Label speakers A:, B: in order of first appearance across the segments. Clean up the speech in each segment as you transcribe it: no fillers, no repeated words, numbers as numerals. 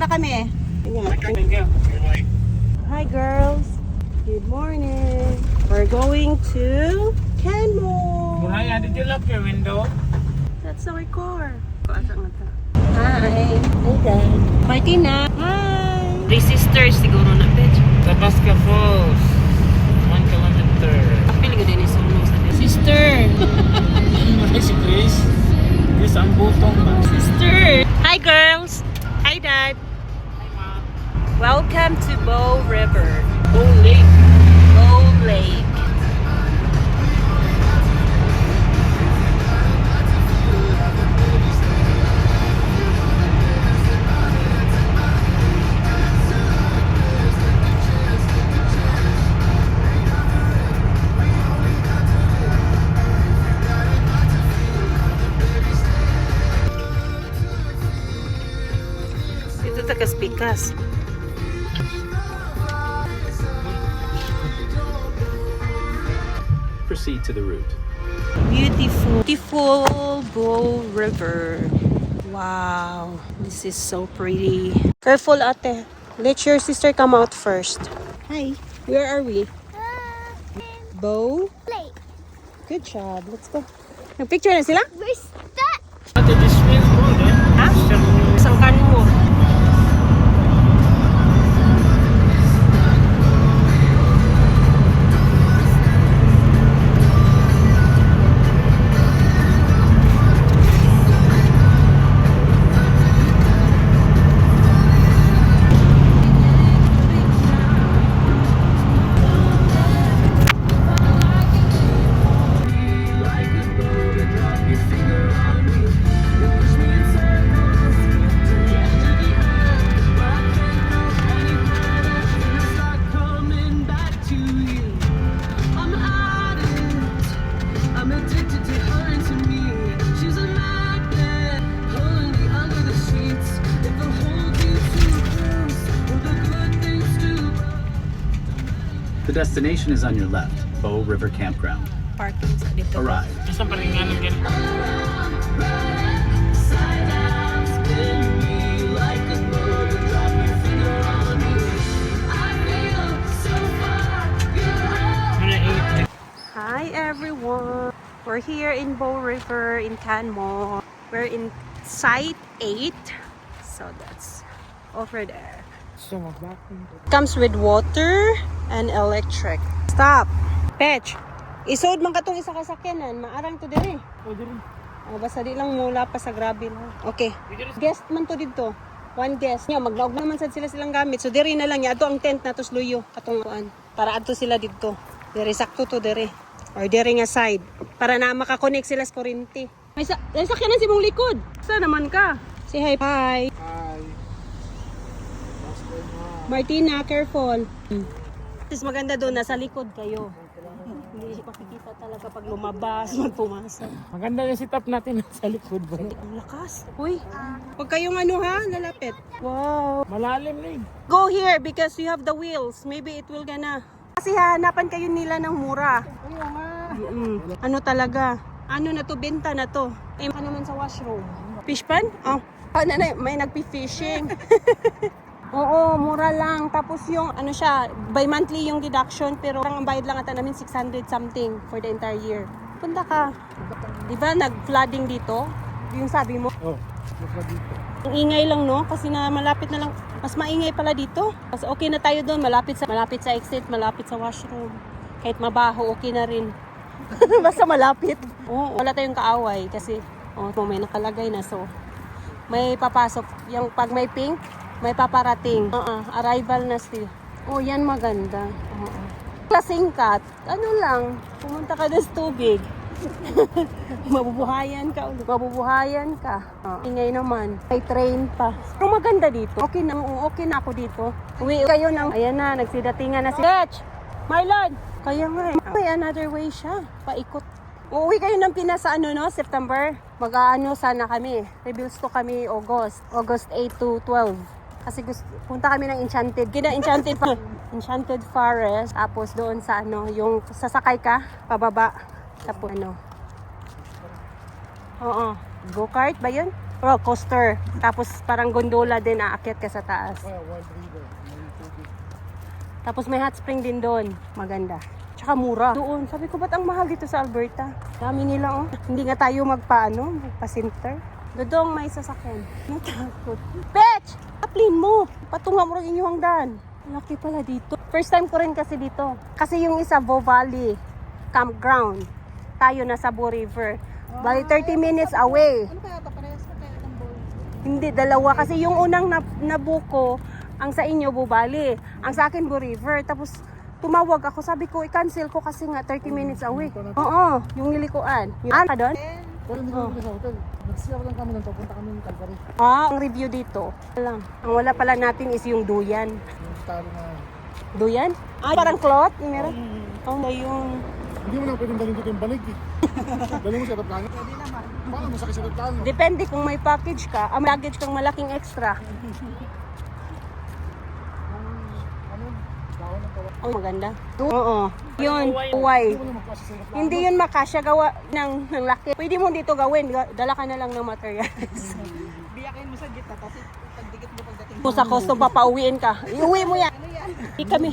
A: Na kami. Hi girls. Good morning. We're going to Canmore.
B: Hi, did you lock your window?
A: That's our car. Hi. Hi, Dad. Martina. Hi. Three sisters siguro na, bitch.
B: Tabasca Falls. 1 kilometer.
A: Kapil ko din isunod sa sister.
B: Si Chris. Chris ang butong ba?
A: Sister. Hi girls. Hi Dad.
B: Hi, Ma.
A: Welcome to Bow River.
B: Bow Lake.
A: Bow Lake. Ito tagas-pikas.
C: Proceed to the route.
A: Beautiful, beautiful Bow River. Wow, this is so pretty. Careful, ate. Let your sister come out first. Hi, where are we? Bow
D: Lake.
A: Good job. Let's go. Nag-picture na sila?
D: Where's that?
B: Ate, this means good, eh?
A: Ha? Isang kanmo.
C: The destination is on your left, Bow River Campground.
A: Parking sa dito.
C: Arrive.
B: Saan pa rin nga nagyan?
A: Hi everyone. We're here in Bow River in Canmore. We're in Site 8. So that's over there.
B: So, magbakong.
A: Comes with water and electric. Stop. Petch. Isod man katong isa ka sakyanan, maarang to dire.
B: Pwede rin.
A: Basta di lang mula pa sa grabe lang. Okay. Guest man to dito. One guest. Nya maglaog naman sad sila silang gamit. So dire na lang ya ato ang tent na to sluyo katong kuan. Para adto sila dito. Dire sakto to dire. Or dire nga side para na makakonect sila sa kuryente. May sakyanan si mong likod. Sa naman ka? Say hi. Hi.
B: Hi.
A: Martina, careful. Mas maganda doon, nasa likod kayo. Hindi makikita talaga pag lumabas, magpumasok.
B: Maganda yung setup natin sa likod ba?
A: Ang lakas. Uy, huwag kayong ano ha, lalapit. Wow.
B: Malalim na yun.
A: Go here because you have the wheels. Maybe it will gonna. Kasi hanapan kayo nila ng mura. Ano talaga? Ano na to, benta na to. Eh, ano man sa washroom? Fish pan? Oh. May nagpi-fishing. Oo, mura lang. Tapos yung ano siya, by monthly yung deduction pero ang bayad lang ata namin 600 something for the entire year. Punta ka. 'Di ba nag-flooding dito? Yung sabi mo.
B: Oh, baka dito.
A: Ang ingay lang no kasi na malapit na lang. Mas maingay pala dito. Mas okay na tayo doon, malapit sa exit, malapit sa washroom. Kahit mabaho, okay na rin. Basta malapit. Oo, wala tayong kaaway kasi may nakalagay na so may papasok yung pag may pink may paparating. Arrival na still. Oh, yan maganda. Klaseng cat. Ano lang, pumunta ka na sa tubig. Mabubuhayan ka. Ingay naman. May train pa. Pero maganda dito. Okay na ako dito. Uwi kayo ng... Ayan na, nagsidatingan na si... Betch! Marlon! Kaya nga eh. May another way siya. Paikot. Uuwi kayo ng Pinas sa September. Mag-aano sana kami. Reveals to kami August 8 to 12. Kasi punta kami ng Enchanted. Enchanted Forest. Tapos doon sa yung sasakay ka, pababa. Tapos Oo. Go-kart ba yun? roller coaster. Tapos parang gondola din, aakyat ka sa taas. Tapos may hot spring din doon. Maganda. Tsaka mura. Doon. Sabi ko, ba't ang mahal dito sa Alberta? Dami nila, oh. Hindi nga tayo magpa-center. Dodong may sasakyan. Natakot. Bitch! Aplin mo! Patunga mo rin inyong hangdan. Laki pala dito. First time ko rin kasi dito. Kasi yung isa, Bow Valley Campground. Tayo nasa Bow River. Bali 30 minutes away.
D: Ano kaya ito? Parehas pa kaya ng bowl?
A: Hindi, dalawa. Kasi yung unang nabuko, ang sa inyo, Bow Valley. Ang sa akin, Bow River. Tapos, tumawag ako. Sabi ko, i-cancel ko kasi nga 30 minutes away. Oo, yung nilikuan. Yung ka doon?
D: Pero hindi kami sa hotel. Nag-share lang kami ng papunta kami ng Calgary.
A: Ang review dito. Lang. Ang wala pala natin is yung duyan.
D: Yung style na...
A: Duyan? Parang cloth? Yung meron? Yung...
D: Hindi mo na pwedeng dalhin dito yung banig eh. Dalhin mo sa aeroplano. Pwede naman. Paano masakit sa aeroplano?
A: Depende kung may package ka. Ang luggage kang malaking extra. Oh, maganda. Oo. Yun, Hawaii.
D: Hindi mo na magpasa sa aeroplano.
A: Hindi yun makasya gawa ng laki. Pwede mo dito gawin. Dala ka na lang ng materials.
D: Biyakin mo sa gitna kasi pagdikit mo pagdating.
A: Kung sa costo, papauwiin ka. Iuwi mo yan. Hindi kami.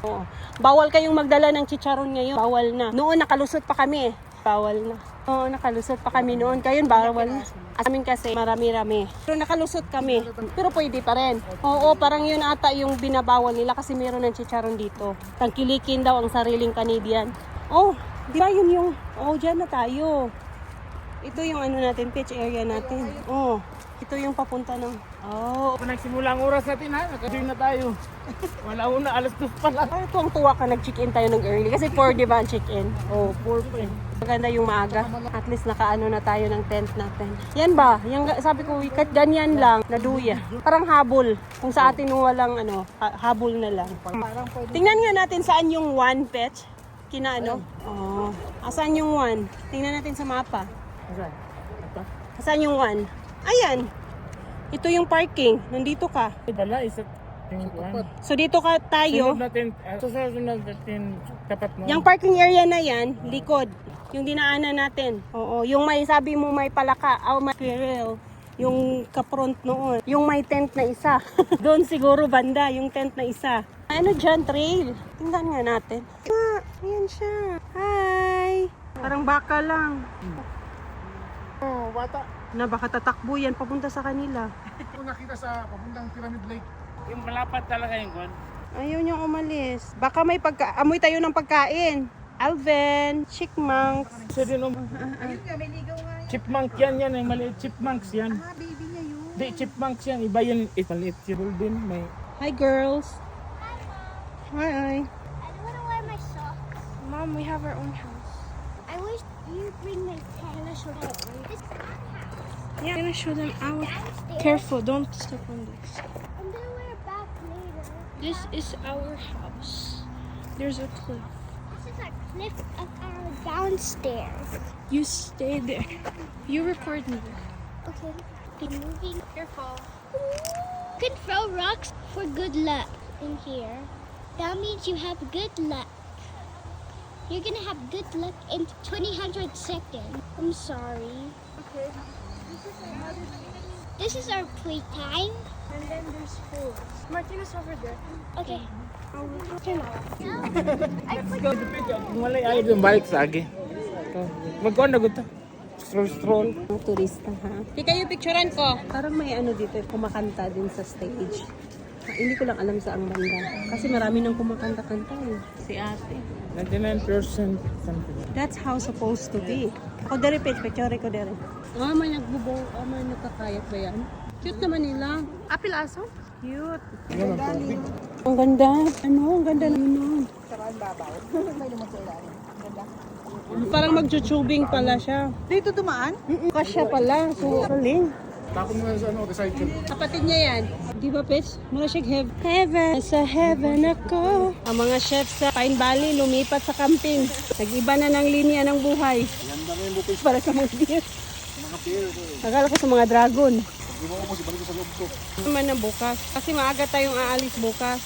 A: Oo. Bawal kayong magdala ng chicharon ngayon. Bawal na. Noon nakalusot pa kami eh. Bawal na. Oo, nakalusot pa kami noon. Kayon, bawal na. Amin kasi marami-rami. Pero nakalusot kami. Pero pwede pa rin. Oo, parang yun ata yung binabawal nila kasi meron ng chicharon dito. Tangkilikin daw ang sariling Canadian. Oh, di ba yun yung... Oh, dyan na tayo. Ito yung ano natin, pitch area natin. Oh, ito yung papunta ng... Oh,
B: Kung nagsimula ang oras natin ha, nakajoin na tayo. Wala una, alas 2 pa lang.
A: ay, tuwang-tuwa ka nag-check-in tayo ng early. Kasi 4, di ba, ang check-in?
B: Oh, 4 pa eh.
A: Maganda yung maaga. At least nakaano na tayo ng tent natin. Yan ba? Yung, sabi ko, kahit ganyan lang, naduya. Parang habol. Kung sa atin walang ano, habol na lang. Tingnan nga natin saan yung one pet. Kina ano? Oh. Asan yung one? Tingnan natin sa mapa.
B: Asan? Ito?
A: Asan yung one? Ayan. Ito yung parking. Nandito ka.
B: Dala, isa. Tingin ko yan.
A: So dito ka tayo.
B: Sunod natin, susunod natin, tapat mo.
A: Yung parking area na yan, likod. Yung dinaanan natin. Oo. Yung may sabi mo may palaka. May grill. Yung kapront noon. Yung may tent na isa. Doon siguro banda, yung tent na isa. Ano dyan, trail? Tingnan nga natin. Ayan siya. Hi! Parang baka lang.
D: Oh, bata.
A: Na baka tatakbo yan papunta sa kanila.
D: Kung nakita sa papuntang Pyramid Lake.
B: Yung malapat talaga yung kwan.
A: Ayaw niyang umalis. Baka may amoy tayo ng pagkain. Alvin, chickmunks.
B: Kasi din
D: Ayun nga, may ligaw nga yun.
B: chipmunk yan, yung maliit chipmunks yan.
D: Baby niya yun.
B: Di, chipmunks yan. Iba yun, maliit si Ruldin. May...
A: Hi, girls. Hi.
E: I don't want to wear my socks.
F: Mom, we have our own house.
E: I wish you bring my tent. This is our house.
F: Yeah, I'm gonna show them our.
E: Downstairs.
F: Careful, don't step on this.
E: I'm gonna wear it back later.
F: This is our house. There's a cliff.
E: This is a cliff of our downstairs.
F: You stay there. You record me.
E: Okay. Be moving.
F: Careful.
E: You can throw rocks for good luck in here. That means you have good luck. You're gonna have good luck in 2000 seconds. I'm sorry.
F: Okay.
E: This is our playtime.
F: And then there's food. Martina's over there.
E: Okay.
F: Turn off.
B: Malay ayaw yung balik sa agi. Magkuhan na gusto. Stroll.
A: Ang turista, ha? Di kayo picturean ko. Parang may ano dito, kumakanta din sa stage. Hindi ko lang alam sa ang banda. Kasi marami nang kumakanta-kanta eh. Si ate.
B: 99% something.
A: That's how supposed to be. Ako dere, picture ko dere. May nagbubo, may nakakayat ba yan? Cute naman nila.
F: Apil aso?
A: Cute.
D: Yan ang tubig.
A: Ang ganda. Ano? Ang ganda na yun. Parang mag-tubing pala siya.
D: Dito dumaan?
A: Kasya pala. So, galing.
D: Tako mo na sa ano, recycle.
A: Kapatid niya yan. Di ba, Pitch? Mura siya heaven. Sa heaven ako. Ang mga chefs sa Pine Valley lumipat sa camping. Nag-iba na ng linya ng buhay.
D: Ganda mo yung buffet.
A: Para sa mga deer.
D: Mga pier.
A: Akala ko sa mga dragon.
D: Di mo ko si balik ko sa loob ko.
A: Naman na bukas. Kasi maaga tayong aalis bukas.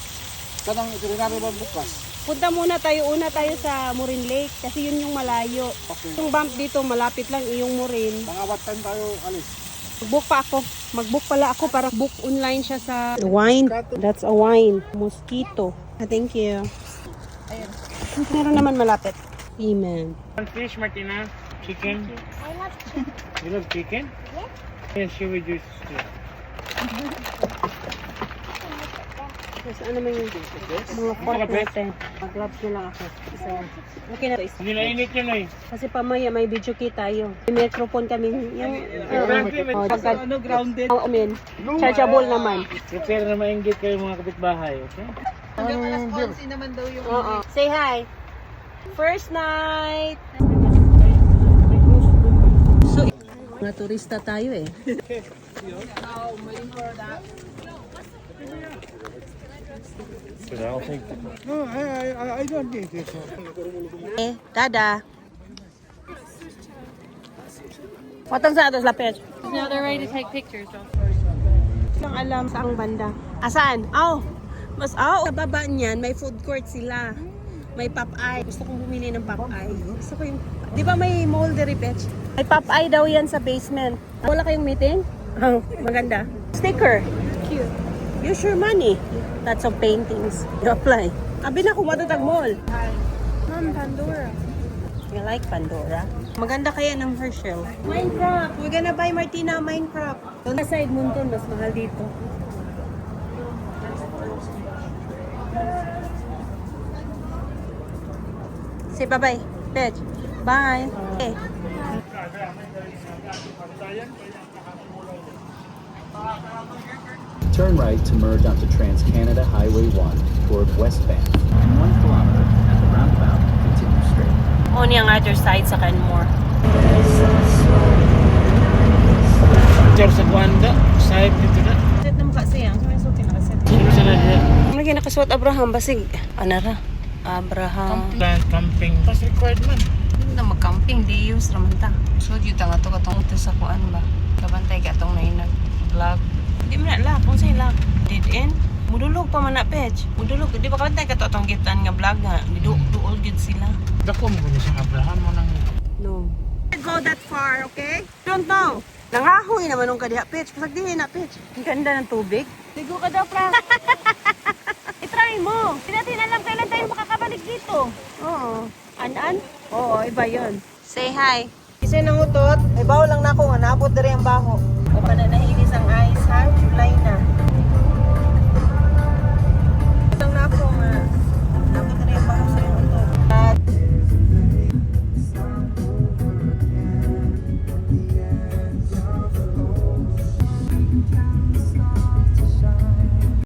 D: Kanang itinerary ba bukas?
A: Punta muna tayo. Una tayo sa Morin Lake. Kasi yun yung malayo.
D: Okay.
A: Yung bump dito, malapit lang iyong Morin.
D: Mga what time tayo alis?
A: Mag-book pa ako. Mag-book pala ako para book online siya sa wine. That's a wine. Mosquito. Thank you. Meron naman malapit. Amen.
B: Fish, Martina. Chicken.
E: I love chicken.
B: You love chicken? Yes, she will just.
A: Kasi ano naman yung mga pork natin. Mag-gloves na lang ako. Isa. Okay na to.
B: Hindi na init yun eh.
A: Kasi pamaya may video key tayo. May microphone kami. Yung grounded. Umin. Chargeable naman.
B: Prepare na maingit kayo mga kapitbahay, okay?
A: Oo. Say hi. First night. So, mga turista tayo eh.
D: No, I don't need this.
A: Eh, dada. Watang sa atos lapit.
F: Now they're ready to take pictures.
A: Nang alam saang banda. Asaan? Mas sa baba niyan may food court sila. May Popeye. Gusto kong bumili ng Popeye. Gusto ko yung, di ba may Moldery Pets? May Popeye daw yan sa basement. Wala kayong meeting? Oh, maganda. Sticker. Cute. Use your money. Lots of paintings. You apply. Abi na kung matatag mall.
F: Mom, Pandora.
A: You like Pandora? Maganda kaya ng Herschel. Minecraft. We're gonna buy Martina Minecraft. Doon sa side Munton, mas mahal dito. Say bye-bye. Pet. Bye. Okay.
C: Turn right to merge onto Trans-Canada Highway 1 toward West Bank. And 1 kilometer at the roundabout, continue straight.
A: On yung other side sa Canmore.
B: Picture sa Guanda. Sahib dito na.
A: Set na mukha siya.
B: Sino sila dyan?
A: Lagi nakasuot Abraham. Basig. Anara. Abraham.
B: Plant camping. Pas required man.
A: Hindi na mag-camping. Di use naman ta. So, dito nga ito katong ito sa kuan ba? Kabantay ka itong nag-vlog. Hindi mo na lock. Kung sa'yo lock. Dead end. Mudulog pa man na, Pech. Mudulog. Di ba kabantay ka ito itong gitan nga vlog nga? Duol good sila.
B: Dako mo kung sa Abraham mo nang...
A: No. Go that far, okay? Don't know. Nangahoy naman nung kadiha, Pech. Pasagdihin na, Pech. Ang ganda ng tubig. Ligo ka daw, Frank. I-try mo. Hindi natin alam kailan tayo makakabalik dito. Oo. An-an? Oo, iba yun. Say hi. Isa nang utot. Ay, baho lang na ako. Nabot na rin ang baho. O pa na nahinis ang ice, ha? July na.